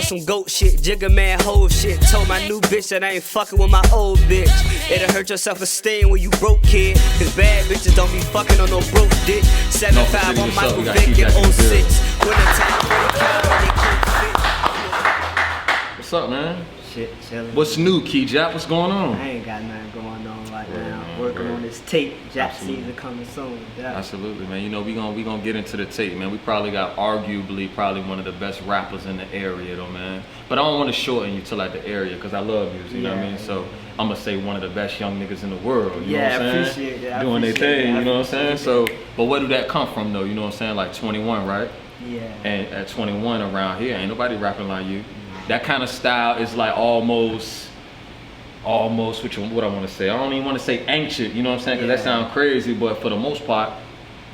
On some goat shit, Jigga man whole shit. Told my new bitch that I ain't fucking with my old bitch. It'll hurt your self-esteem when you broke, kid. Cause bad bitches don't be fucking on no broke dick. 7'5" on Michael Vick in 06. When the time for the car, they couldn't fit. What's up, man? Shit, chillin'. What's new, Key Jap? What's going on? I ain't got nothing going on right now. Man, Working on this tape. Jap Absolutely. season coming soon. Yeah. Absolutely, man. You know, we gonna get into the tape, man. We probably got arguably one of the best rappers in the area, though, man. But I don't want to shorten you to like the area, because I love you, you know what I mean? So I'm gonna say one of the best young niggas in the world, you know what I'm saying? Appreciate that. Doing their thing, you know what I'm saying? So, but where do that come from, though? You know what I'm saying? Like 21, right? Yeah. And at 21 around here, ain't nobody rapping like you. That kind of style is like almost what I want to say. I don't even want to say ancient, you know what I'm saying? Because that sounds crazy, but for the most part,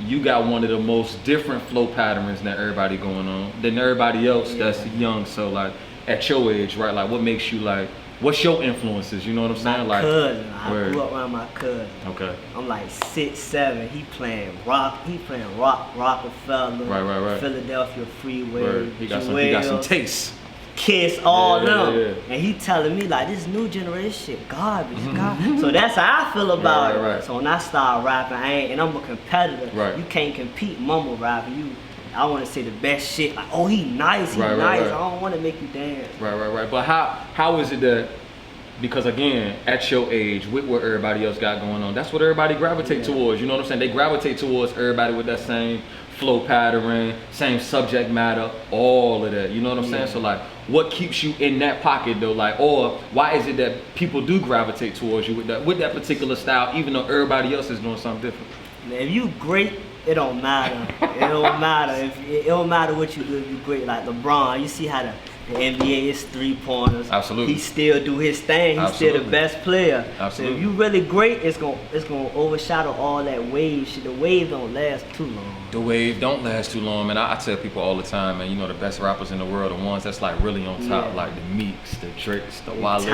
you got one of the most different flow patterns than everybody going on, than everybody else that's young. So like at your age, right? Like what makes you like, what's your influences? You know what I'm saying? My like cousin. I grew up around my cousin. Okay. I'm like 6', 7. He playing rock. Rockefeller. Right. Philadelphia Freeway. Word. He got some taste. Kiss, all them. Yeah. And he telling me like this new generation shit garbage. So that's how I feel about it. Right. So when I start rapping, and I'm a competitor. Right. You can't compete mumble rapping. I want to say the best shit. Like, oh, he nice. Right. I don't want to make you dance. Right. But how is it that? Because again, at your age, with what everybody else got going on, that's what everybody gravitate towards. You know what I'm saying? They gravitate towards everybody with that same flow pattern, same subject matter, all of that. You know what I'm saying? So like, what keeps you in that pocket though? Like, or why is it that people do gravitate towards you with that particular style, even though everybody else is doing something different? If you great, it don't matter. It don't matter. It don't matter what you do if you great. Like LeBron, you see how the NBA is 3-pointers. Absolutely. He still do his thing. He's still the best player. Absolutely. So if you really great, it's gonna overshadow all that wave shit. The wave don't last too long. The wave don't last too long, man. I tell people all the time, man. You know the best rappers in the world, the ones that's like really on top, like the Meeks, the Drakes, the Wale's,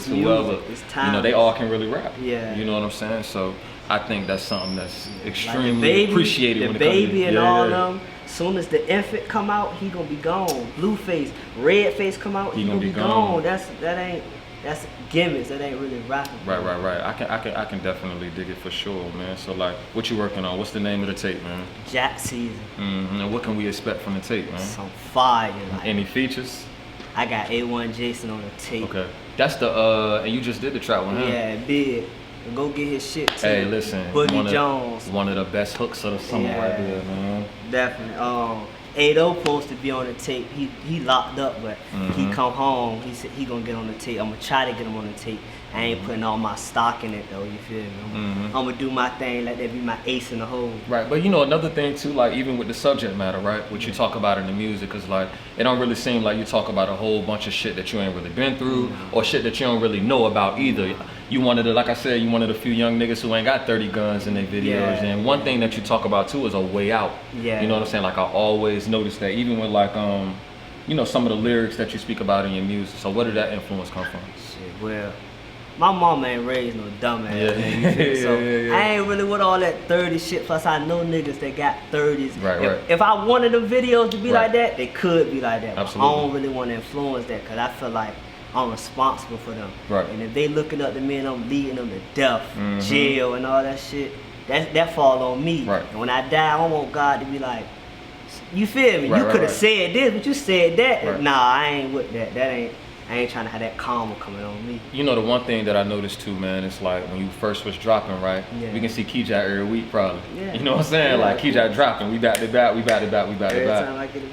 whoever. You know they all can really rap. Yeah. You know what I'm saying? So I think that's something that's extremely appreciated when it comes to the baby and all them. Soon as the infant come out, he gonna be gone. Blueface, Redface come out, he gonna be gone. That's gimmicks. That ain't really rapping. Right. I can definitely dig it for sure, man. So like, what you working on? What's the name of the tape, man? Jap season. And what can we expect from the tape, man? Some fire. Like, any features? I got A1 Jason on the tape. Okay. That's the and you just did the track one, huh? Yeah, big. Go get his shit too. Hey, listen. Boogie Jones. One of the best hooks of the summer right there, man. Definitely. Ado supposed to be on the tape. He locked up, but he come home. He said he gonna get on the tape. I'm gonna try to get him on the tape. I ain't putting all my stock in it though. You feel me? I'm gonna do my thing. Let that be my ace in the hole. Right, but you know another thing too, like even with the subject matter, right? What you talk about in the music is like it don't really seem like you talk about a whole bunch of shit that you ain't really been through or shit that you don't really know about either. You one of the, like I said, you one of the few young niggas who ain't got 30 guns in their videos. And one thing that you talk about too is a way out. You know what I'm saying? Like I always notice that even with like you know some of the lyrics that you speak about in your music. So where did that influence come from? Shit, well, my mom ain't raised no dumbass. So I ain't really with all that 30 shit. Plus I know niggas that got 30s. Right. If I wanted the videos to be like that, they could be like that. Absolutely. I don't really want to influence that because I feel like I'm responsible for them. Right. And if they looking up to me and I'm leading them to death, jail and all that shit, that fall on me. Right. And when I die, I don't want God to be like, you feel me? Right, you could have right. said this, but you said that. Right. Nah, I ain't with that. I ain't trying to have that karma coming on me. You know the one thing that I noticed too, man, it's like when you first was dropping, right? We can see Key Jap every week probably. You know what I'm saying? Like Key Jap dropping, we back to back.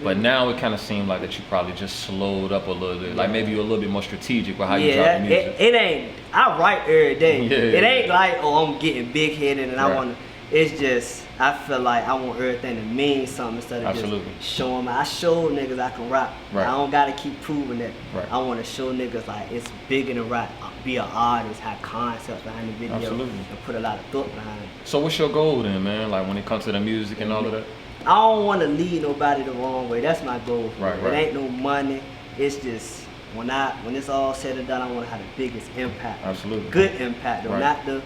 But now it kind of seemed like that you probably just slowed up a little bit. Like maybe you're a little bit more strategic with how you drop the music. It ain't, I write every day. It ain't like, oh, I'm getting big headed and I want to, it's just, I feel like I want everything to mean something instead of just showing me. I show niggas I can rap. I don't gotta keep proving that. I want to show niggas like it's bigger than rap. Be an artist, have concepts behind the video, and put a lot of thought behind it. So what's your goal then, man? Like when it comes to the music and all of that? I don't want to lead nobody the wrong way. That's my goal. It ain't no money. It's just when it's all said and done, I want to have the biggest impact. Good impact, though.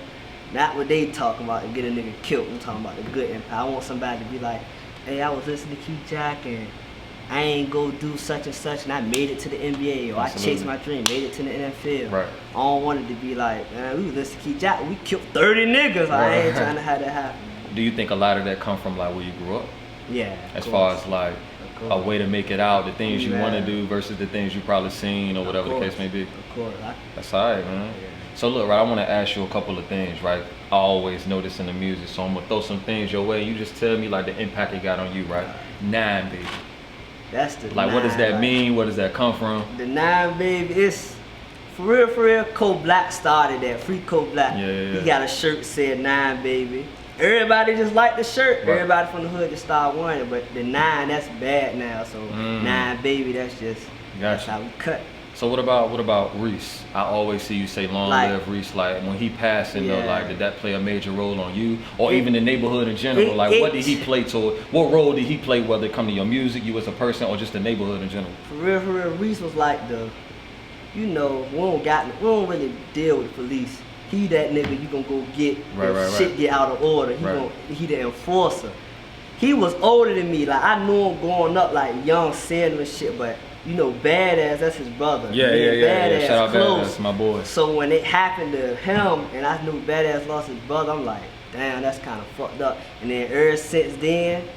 Not what they talking about to get a nigga killed. I'm talking about the good impact. I want somebody to be like, hey, I was listening to Key Jap and I ain't go do such and such and I made it to the NBA, or I chased my dream, made it to the NFL. Right. I don't want it to be like, man, we listen to Key Jack, we killed 30 niggas. Right. I ain't trying to have that happen. Do you think a lot of that come from like where you grew up? Yeah. As far as like a way to make it out, the things you want to do versus the things you probably seen or whatever the case may be. Of course. That's all right, man. Yeah. So look, right, I want to ask you a couple of things, right? I always notice in the music, so I'm gonna throw some things your way. You just tell me like the impact it got on you, right? 9 Baby. That's the like 9, what does that mean? Where does that come from? The 9 Baby, it's for real. Kodak Black started that. Free Kodak Black. Yeah. He got a shirt that said 9 Baby. Everybody just liked the shirt. Right. Everybody from the hood just started wearing it. But the 9, that's bad now. So 9 Baby, that's just that's how we cut. So what about Reese? I always see you say long live Reese. Like when he passed, though, like did that play a major role on you, or even the neighborhood in general? Like what did he play toward? What role did he play, whether it come to your music, you as a person, or just the neighborhood in general? For real, Reese was like the, we don't really deal with the police. He that nigga you gonna go get shit get out of order. He the enforcer. He was older than me. Like I knew him growing up, like young, saying and shit, but. You know, Badass, that's his brother. Yeah. Badass, Shout out close. Badass, my boy. So when it happened to him, and I knew Badass lost his brother, I'm like, damn, that's kind of fucked up. And then ever since then,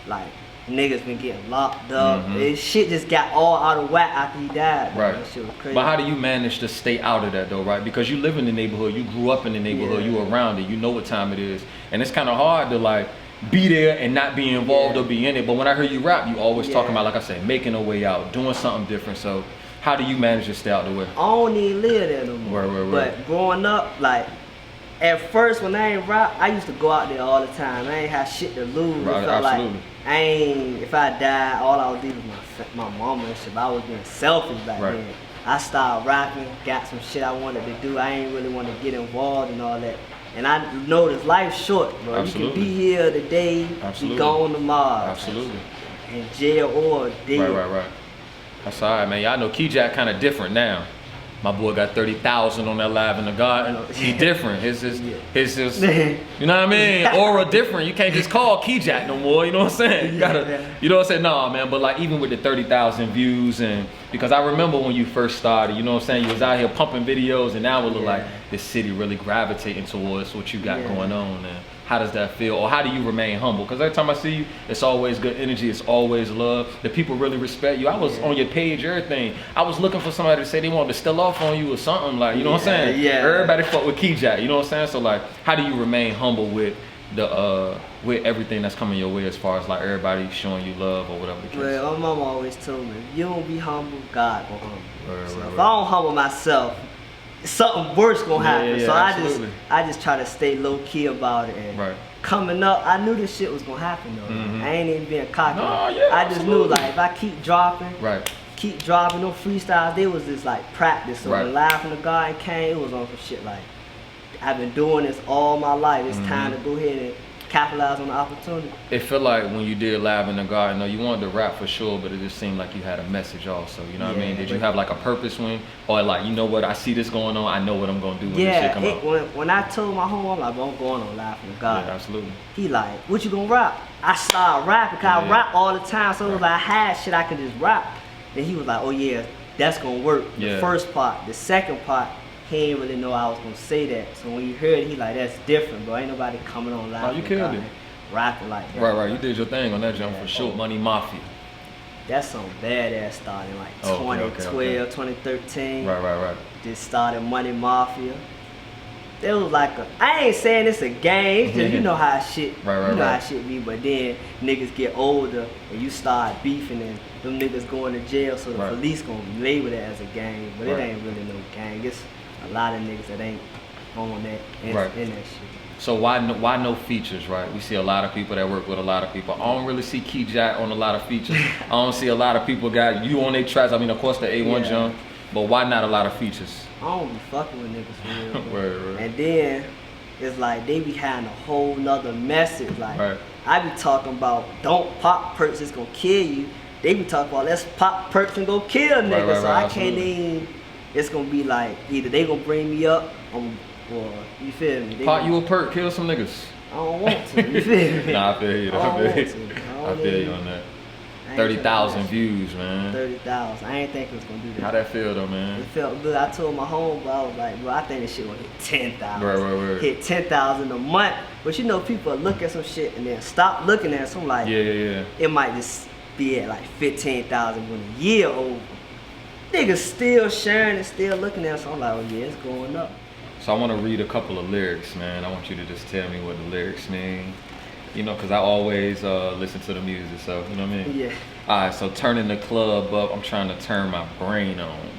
like, niggas been getting locked up. Shit just got all out of whack after he died. Right. That shit was crazy. But how do you manage to stay out of that though, right? Because you live in the neighborhood, you grew up in the neighborhood, you around it, you know what time it is. And it's kind of hard to like, be there and not be involved or be in it. But when I hear you rap, you always talking about, like I said, making a way out, doing something different. So how do you manage to stay out the way? I don't even live there no more. Right. But growing up, like, at first when I ain't rap, I used to go out there all the time. I ain't have shit to lose. Right, absolutely. Like, if I died, all I would do was my mama and shit. But I was being selfish back then. I started rapping, got some shit I wanted to do. I ain't really want to get involved and all that. And I know this life's short, bro. Absolutely. You can be here today, be gone tomorrow. Absolutely. In jail or dead. Right. That's all right, man. Y'all know Key Jack kind of different now. My boy got 30,000 on that Live in the Garden. He different. His you know what I mean? Aura different. You can't just call Key Jack no more. You know what I'm saying? You gotta, you know what I'm saying? Nah, man. But like even with the 30,000 views, and because I remember when you first started, you know what I'm saying? You was out here pumping videos, and now it look like the city really gravitating towards what you got going on. And how does that feel? Or how do you remain humble? Because every time I see you, it's always good energy. It's always love. The people really respect you. I was on your page, everything. I was looking for somebody to say they wanted to steal off on you or something. Like, you know what I'm saying? Yeah. Everybody fuck with Key Jack. You know what I'm saying? So like, how do you remain humble with the with everything that's coming your way as far as like everybody showing you love or whatever the case? Well, my mama always told me, if you don't be humble, God will humble you. So if I don't humble myself, something worse gonna happen. So I just try to stay low key about it. And coming up, I knew this shit was gonna happen though. I ain't even being cocky. I just knew like if I keep dropping, no freestyles, they was just like practice. So when Live in the Garden came, it was on some shit like I've been doing this all my life. It's time to go ahead and capitalize on the opportunity. It felt like when you did Live in the Garden, though, you wanted to rap for sure, but it just seemed like you had a message also. You know what I mean? Did you have like a purpose or like, you know what, I see this going on, I know what I'm gonna do when this shit come out? When I told my home, I'm like, I'm going on Live in the Garden. Yeah, absolutely. He like, what you gonna rap? I started rapping because I rap all the time, so it was like I had shit I could just rap. Then he was like, oh yeah, that's gonna work. The first part. The second part, he ain't really know I was gonna say that. So when you heard it, he like, that's different, bro. Ain't nobody coming on Live. Oh, you killed it. Rapping like that. Right. You did your thing on that jump for sure. Money Mafia. That's some badass starting like 2012, 2013. Right. Just started Money Mafia. It was like I ain't saying it's a game, it's just you know how shit, how shit be. But then niggas get older and you start beefing and them niggas going to jail, so the police gonna label it as a gang, but it ain't really no gang. It's a lot of niggas that ain't on that in that shit. So why no features, right? We see a lot of people that work with a lot of people. I don't really see Key Jack on a lot of features. I don't see a lot of people got you on their tracks. I mean, of course the A1 jump, but why not a lot of features? I don't be fucking with niggas for real. Right. And then it's like they be having a whole nother message. Like I be talking about don't pop perks, it's gonna kill you. They be talking about let's pop perks and go kill niggas. So I can't even. It's gonna be like either they gonna bring me up or you feel me? Pop you a perk, kill some niggas. I don't want to. You feel me? Nah, I feel you. I feel you on that. I 30,000 views, man. 30,000. I ain't think it was gonna do that. How that feel though, man? It felt good. I told my homeboy, I was like, bro, I think this shit gonna hit 10,000. Right. Hit 10,000 a month. But you know, people look at some shit and then stop looking at it. So I'm like, yeah. It might just be at like 15,000 when a year over. Niggas still sharing and still looking at it. So I'm like, oh yeah, it's going up. So I want to read a couple of lyrics, man. I want you to just tell me what the lyrics mean. You know, because I always listen to the music, so, you know what I mean? Yeah. All right, so turning the club up, I'm trying to turn my brain on.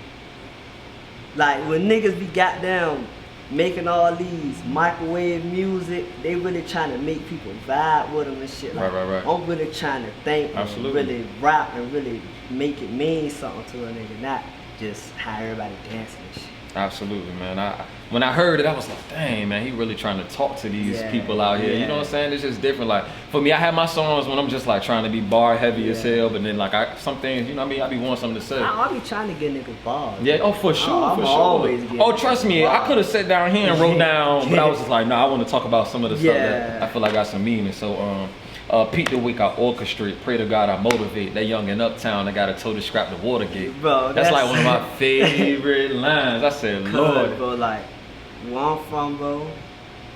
Like, when niggas be goddamn making all these microwave music, they really trying to make people vibe with them and shit. Like, right. I'm really trying to think Absolutely. and really rap and really make it mean something to a nigga, not just how everybody dancing and shit. Absolutely, man. When I heard it, I was like, dang, man, he really trying to talk to these people out here. You know what I'm saying? It's just different. Like, for me, I have my songs when I'm just like trying to be bar heavy as hell, but then like some things, you know what I mean? I be wanting something to say. I'll be trying to get niggas bars. Yeah, oh, for sure, for sure. Oh, trust me, I could have sat down here and wrote down, but I was just like, no, I want to talk about some of the stuff that I feel like got some meaning. So, Pete the Wick, I orchestrate. Pray to God I motivate. That young in Uptown, I got a toe to scrap the Watergate. Bro, that's like one of my favorite lines. I said, Lord. Bro, like, where I'm from, bro,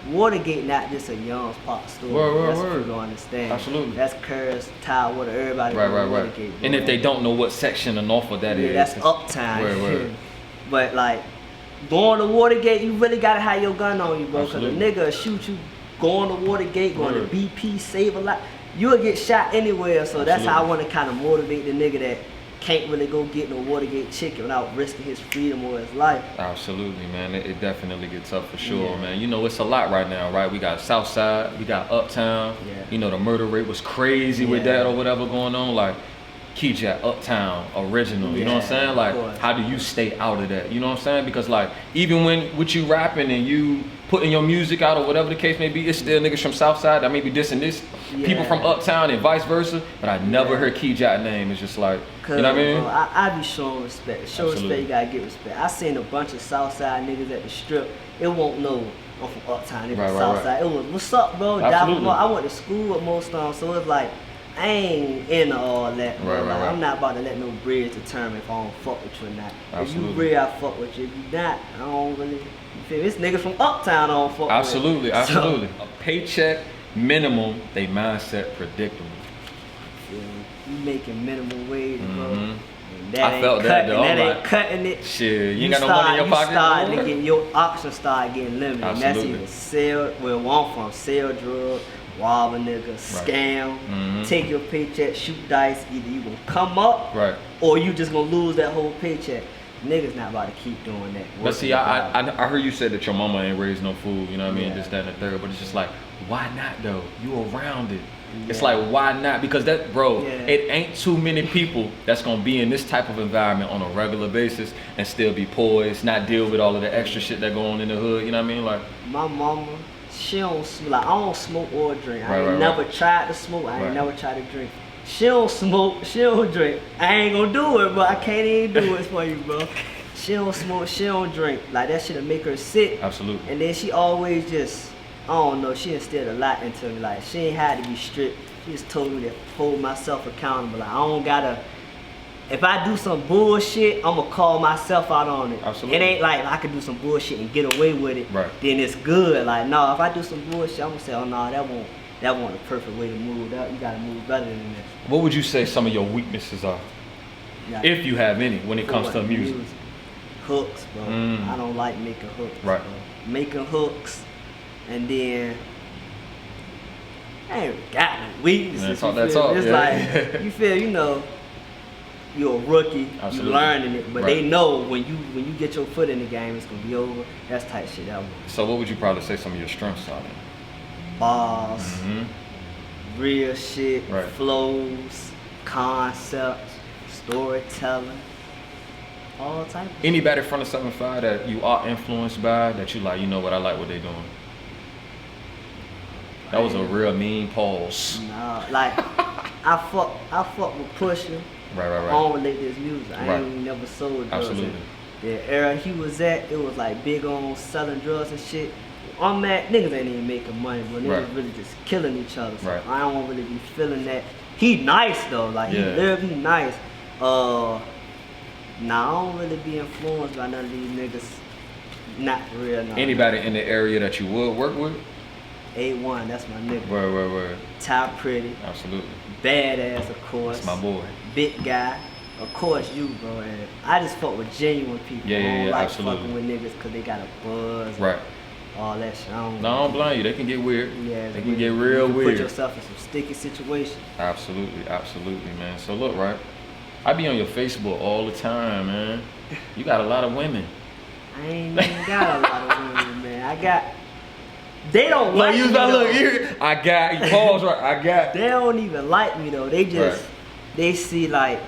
Watergate not just a Young's Pop story. That's what people don't understand. Absolutely. That's Curse, Tidewater, everybody. Right. Watergate, bro. And if they don't know what section of Norfolk that is. That's Uptown. Word. But like, going to Watergate, you really gotta have your gun on you, bro. Absolutely. Cause a nigga will shoot you going to Watergate, going to BP, save a lot. You'll get shot anywhere, so that's how I want to kind of motivate the nigga that can't really go get no Watergate chicken without risking his freedom or his life. Absolutely, man. It definitely gets up for sure, man. You know, it's a lot right now, right? We got Southside, we got Uptown. Yeah. You know, the murder rate was crazy with that or whatever going on. Like, Keyjack, Uptown, original, you know what I'm saying? Like, how do you stay out of that? You know what I'm saying? Because like, even when with you rapping and you putting your music out or whatever the case may be, it's still niggas from Southside that may be dissing this, people from Uptown and vice versa, but I never heard Keyjack name. It's just like, you know what I mean? Bro, I be showing respect. Show respect, you gotta get respect. I seen a bunch of Southside niggas at the strip. It won't know I'm from Uptown, from Southside. It was, what's up, bro? I went to school with most of them, so it's like, I ain't into all that, bro. Like, I'm not about to let no bridge determine if I don't fuck with you or not. If you bridge, I fuck with you. If you not, I don't really. You feel me? This niggas from Uptown I don't fuck with. Absolutely. A paycheck minimum, they mindset predictable. You making minimum wage, bro. I felt that though. That ain't cutting it. Shit, you ain't got no money in your pocket. Your options start getting limited. Absolutely. And that's either sell, where I'm from, sell drugs, rob a nigga, scam, take your paycheck, shoot dice. Either you gonna come up, or you just gonna lose that whole paycheck. Niggas not about to keep doing that. But see, I heard you said that your mama ain't raised no fool, you know what I mean? This, that, and the third. But it's just like, why not though? You around it. It's like, why not? Because that, bro, it ain't too many people that's gonna be in this type of environment on a regular basis and still be poised, not deal with all of the extra shit that go on in the hood. You know what I mean? Like, my mama, she don't like, I don't smoke or drink. I ain't never tried to smoke. I ain't never tried to drink. She don't smoke. She don't drink. I ain't gonna do it, but I can't even do it for you, bro. She don't smoke. She don't drink. Like, that shit'll make her sick. Absolutely. And then she always just, I don't know, she instilled a lot into me. Like, she ain't had to be strict. She just told me to hold myself accountable. Like, I don't gotta, if I do some bullshit, I'ma call myself out on it. Absolutely. It ain't like I could do some bullshit and get away with it, then it's good. Like, no, if I do some bullshit, I'm gonna say, oh no, that won't the perfect way to move. You gotta move better than this. What would you say some of your weaknesses are? If you have any, when it comes to music. Hooks, bro. I don't like making hooks. Bro. Making hooks, and then I ain't got no weaknesses. It's like, you feel, you know, you're a rookie, you learning it, but they know when you get your foot in the game, it's gonna be over. That's type shit that one. So what would you probably say some of your strengths are then? Bars, real shit, flows, concepts, storytelling, all types. Anybody from the 7-5 that you are influenced by, that you like, you know what, I like what they doing? That was a real mean pause. Nah, like, I fuck with Pusha. Right. I don't relate to his music. I ain't never sold drugs. Absolutely. The era he was at, it was like big on selling drugs and shit. Niggas ain't even making money, but niggas really just killing each other. So I don't really be feeling that. he nice though. Like Yeah. he literally nice. Nah, I don't really be influenced by none of these niggas. Not for real. No. Anybody in the area that you would work with? A1, that's my nigga. Word. Ty Pretty. Absolutely. Badass, of course. That's my boy. Big guy. Of course you, bro. And I just fuck with genuine people. Yeah, I don't like absolutely. fucking with niggas because they got a buzz. Right. All that shit. No, I don't blame you. They can get weird. Yeah, they can get real you weird. Put yourself in some sticky situations. Absolutely, man. So look, right? I be on your Facebook all the time, man. You got a lot of women. I ain't even got a lot of women, man. I got. They don't like me. Look, here. I got. You pause right. I got. They don't even like me though. They just they see like.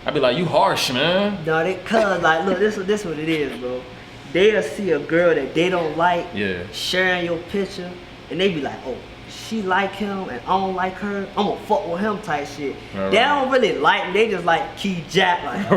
I be like, you harsh, man. No, they cuz like look, this what it is, bro. They'll see a girl that they don't like sharing your picture, and they be like, oh, she like him and I don't like her, I'm gonna fuck with him type shit. They don't really like me, they just like Key Jack, like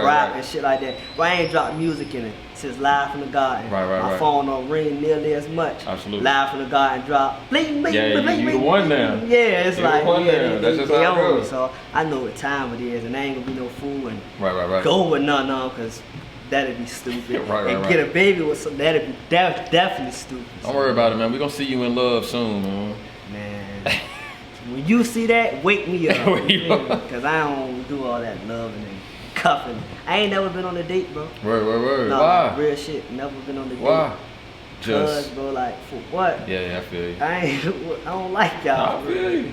rap and shit like that. But I ain't dropped music in it since Live from the Garden. My phone don't ring nearly as much. Absolutely. Live from the Garden drop. Bling, bling, bling, bling, you bling. the one now. Yeah, it's like that's just how it goes. So I know what time it is, and I ain't gonna be no fool and right. go with none of them, cause that'd be stupid. Right. Get a baby with some, that'd be definitely stupid. Don't worry about it, man. We gonna see you in love soon, man. Man, when you see that, wake me up. Cause I don't do all that loving and cuffing. I ain't never been on a date, bro. Word. No, Why? like, real shit. Never been on a date. Why? Cause, bro, like, for what? Yeah, I feel you. I don't like y'all. I feel you.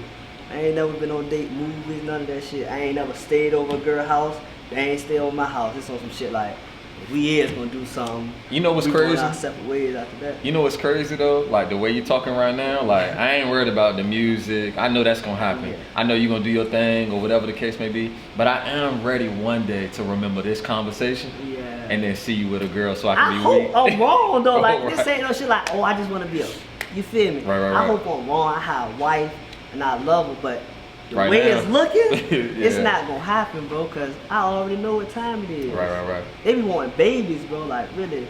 I ain't never been on date movies, none of that shit. I ain't never stayed over a girl house. They ain't stay over my house. It's on some shit like, if we is gonna do something. You know what's we crazy? Going our separate ways after that. You know what's crazy though? Like the way you talking right now, like I ain't worried about the music. I know that's gonna happen. Yeah. I know you gonna do your thing or whatever the case may be. But I am ready one day to remember this conversation. Yeah. And then see you with a girl so I can be hope weak. I'm wrong though. Like Right. this ain't no shit like, oh, I just wanna be a, you feel me? Right. I hope I'm wrong. I have a wife and I love her, but the Right way now. it's looking, it's Yeah. not gonna happen, bro, cause I already know what time it is. Right. They be wanting babies, bro, like really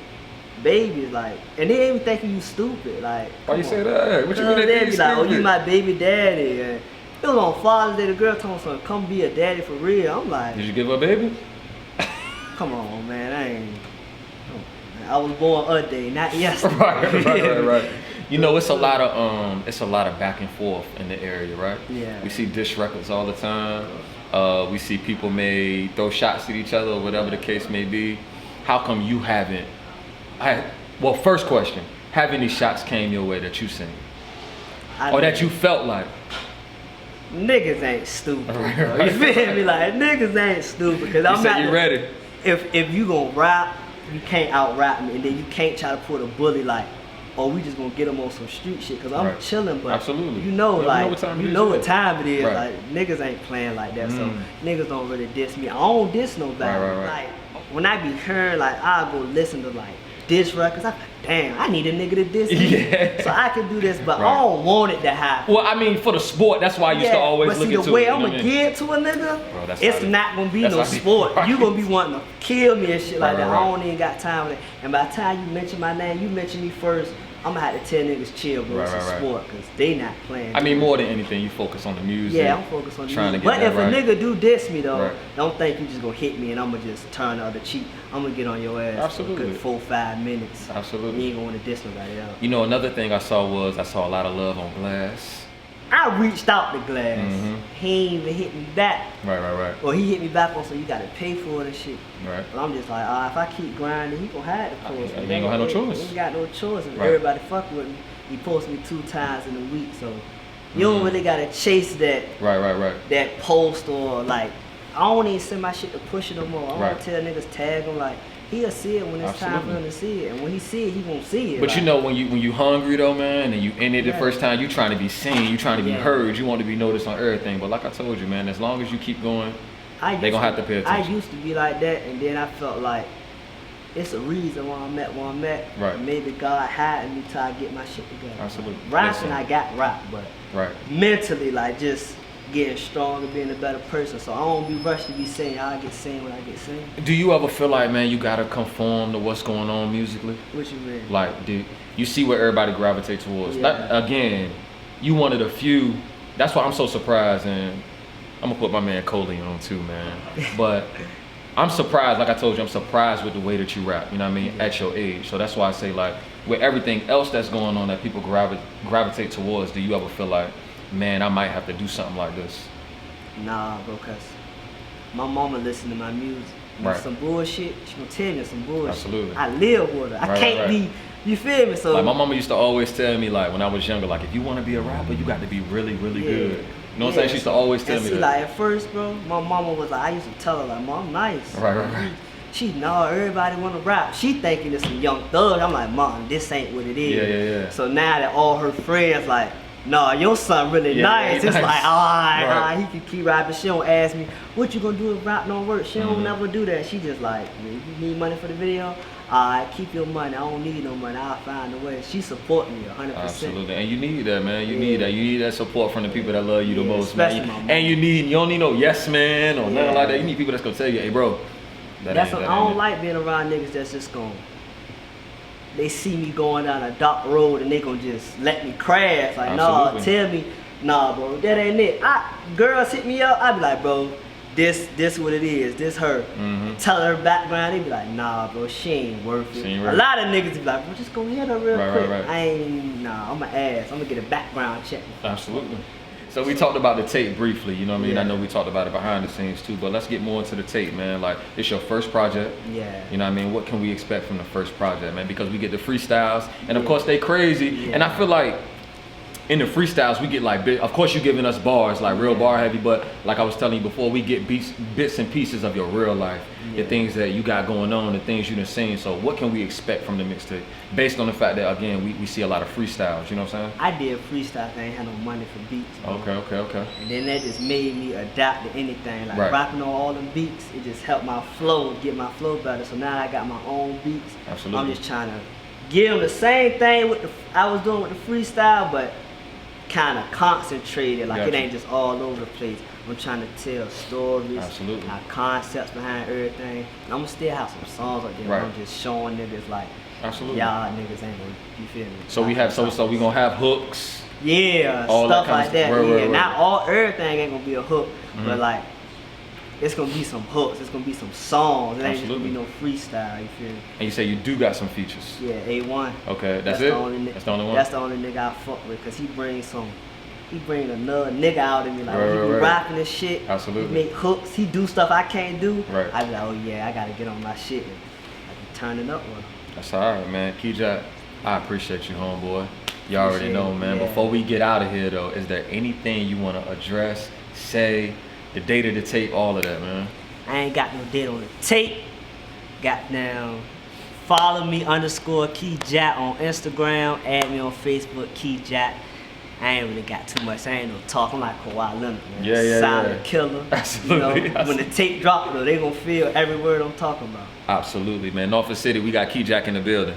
babies, like, and they ain't thinking you stupid, like. Why you say that? What you mean They they be think like, oh, stupid? you my baby daddy. And it was on Father's Day, the girl told me something, come be a daddy for real. I'm like, Did you give her a baby? come on, man, I was born a day, not yesterday. Right. You know, it's a lot of back and forth in the area, right? Yeah. We see diss records all the time. We see people may throw shots at each other or whatever the case may be. How come you haven't? Well, first question: have any shots came your way that you seen, or that you felt like? Niggas ain't stupid, bro. You feel me? Like niggas ain't stupid, cause I'm not. You ready? If you gon' rap, you can't out rap me, and then you can't try to put a bully like, oh, we just gonna get them on some street shit, cause I'm chilling, but absolutely, you know, like you know what time it is. Right. Like niggas ain't playing like that, so niggas don't really diss me. I don't diss nobody. Right. Like when I be hearing, like I'll go listen to like diss records. I'm like, damn, I need a nigga to diss me, so I can do this, but I don't want it to happen. Well, I mean, for the sport, that's why I used to always look into it. But see, the way I'm gonna get to a nigga, bro, it's not gonna be no sport. You gonna be wanting to kill me and shit like that. Right. I don't even got time for that. And by the time you mention my name, you mention me first, I'm gonna have to tell niggas chill, bro. It's a sport, cause they not playing. I mean, more than anything, you focus on the music. Yeah, I'm focused on the trying music. to get But if that right. a nigga do diss me though, don't think you just gonna hit me and I'm gonna just turn the other cheek. I'm gonna get on your ass Absolutely. for a good 4-5 minutes. Absolutely. You ain't gonna wanna diss nobody else. You know, another thing I saw a lot of love on Glass. I reached out to Glass. Mhm. He ain't even hit me back. Right. Or he hit me back on, so you gotta pay for it and shit. Right. But I'm just like, if I keep grinding, he gonna have to post me. He ain't gonna have no choice. He ain't got no choice. And Right. everybody fuck with me. He posts me 2 times in a week, so you don't really gotta chase that Right. that post or like. I don't even send my shit to push it no more. I don't tell niggas tag him like. He'll see it when it's time for him to see it, and when he see it, he gonna see it. But like, you know, when you hungry though, man, and you in it the first time, you trying to be seen, you trying to be heard, you want to be noticed on everything. But like I told you, man, as long as you keep going, they gonna have to pay attention. I used to be like that, and then I felt like it's a reason why I'm at where I'm at. Right. Maybe God had me till I get my shit together. Absolutely. Rapping, I got rap, but Right. mentally, like just getting stronger, being a better person. So I don't be rushed to be saying I get seen when I get seen. Do you ever feel like, man, you gotta conform to what's going on musically? What you mean? Like, do you see where everybody gravitate towards? Yeah. Not, again, you one of the few. That's why I'm so surprised, and I'm gonna put my man Coley on too, man. But I'm surprised, like I told you, I'm surprised with the way that you rap, you know what I mean, at your age. So that's why I say, like, with everything else that's going on that people gravitate towards, do you ever feel like, man, I might have to do something like this? Nah, bro, cause my mama listen to my music. Right. Some bullshit, she gonna tell me some bullshit. Absolutely. I live with her. I can't be, you feel me? So like my mama used to always tell me, like, when I was younger, like, if you want to be a rapper, you got to be really, really good. You know what I'm saying? She used to always tell me that. Like, at first, bro, my mama was like, I used to tell her, like, Mom, I'm nice. Right. She, no, everybody want to rap. She thinking it's some young thug. I'm like, Mom, this ain't what it is. Yeah. So now that all her friends, like, no, your son really nice. It's nice. like, all right, he can keep rapping. She don't ask me, what you gonna do if rap don't work? She don't never do that. She just like, you need money for the video? Alright, keep your money. I don't need no money. I'll find a way. She support me 100%. Absolutely, and you need that, man. You need that. You need that support from the people that love you the most, man. And you don't need no yes man or nothing like that. You need people that's gonna tell you, hey, bro. I don't like being around niggas that's just gonna. They see me going down a dark road and they gonna just let me crash. Like, nah, tell me, nah, bro, that ain't it. Girls hit me up, I be like, bro, this what it is, this her. Tell her background, they be like, nah, bro, she ain't worth it. A lot of niggas be like, bro, just go hit her real quick. I'm an ass, I'm gonna get a background check. Absolutely. So we talked about the tape briefly, you know what I mean? I know we talked about it behind the scenes too, but let's get more into the tape, man. Like, it's your first project. Yeah. You know what I mean? What can we expect from the first project, man? Because we get the freestyles, and of course they crazy, and I feel like in the freestyles we get like, of course you're giving us bars, like real bar heavy, but like I was telling you before, we get bits and pieces of your real life, the things that you got going on, the things you done seen. So what can we expect from the mixtape? Based on the fact that, again, we see a lot of freestyles, you know what I'm saying? I did freestyle, I ain't had no money for beats. Bro. Okay. And then that just made me adapt to anything. Like rapping on all them beats, it just helped my flow, get my flow better. So now I got my own beats. Absolutely. I'm just trying to give them the same thing I was doing with the freestyle, but kind of concentrated, like it ain't just all over the place. I'm trying to tell stories, have concepts behind everything. And I'm gonna still have some songs up there. I'm just showing niggas like, y'all niggas ain't gonna, you feel me? So we have, so we gonna have hooks. Yeah, all stuff that like that. Right. Not everything ain't gonna be a hook, but like, it's gonna be some hooks, it's gonna be some songs. It ain't just gonna be no freestyle, you feel me? And you say you do got some features. Yeah, A1. Okay, that's it? That's the only one? That's the only nigga I fuck with, cause he bring another nigga out of me. Like, when he be rapping this shit, he make hooks, he do stuff I can't do. I be like, oh yeah, I gotta get on my shit. And I be turning up with him. That's alright, man. Keyjack, I appreciate you, homeboy. You already know, man. Before we get out of here, though, is there anything you want to address, say, the date of the tape, all of that, man? I ain't got no date on the tape. Got down. Follow me _Keyjack on Instagram. Add me on Facebook, Keyjack. I ain't really got too much. I ain't no talk. I'm like Kawhi Leonard, man. Silent killer. Absolutely. You know, when the tape drop, though, they gonna feel every word I'm talking about. Absolutely, man. Norfolk City, we got Keyjack in the building.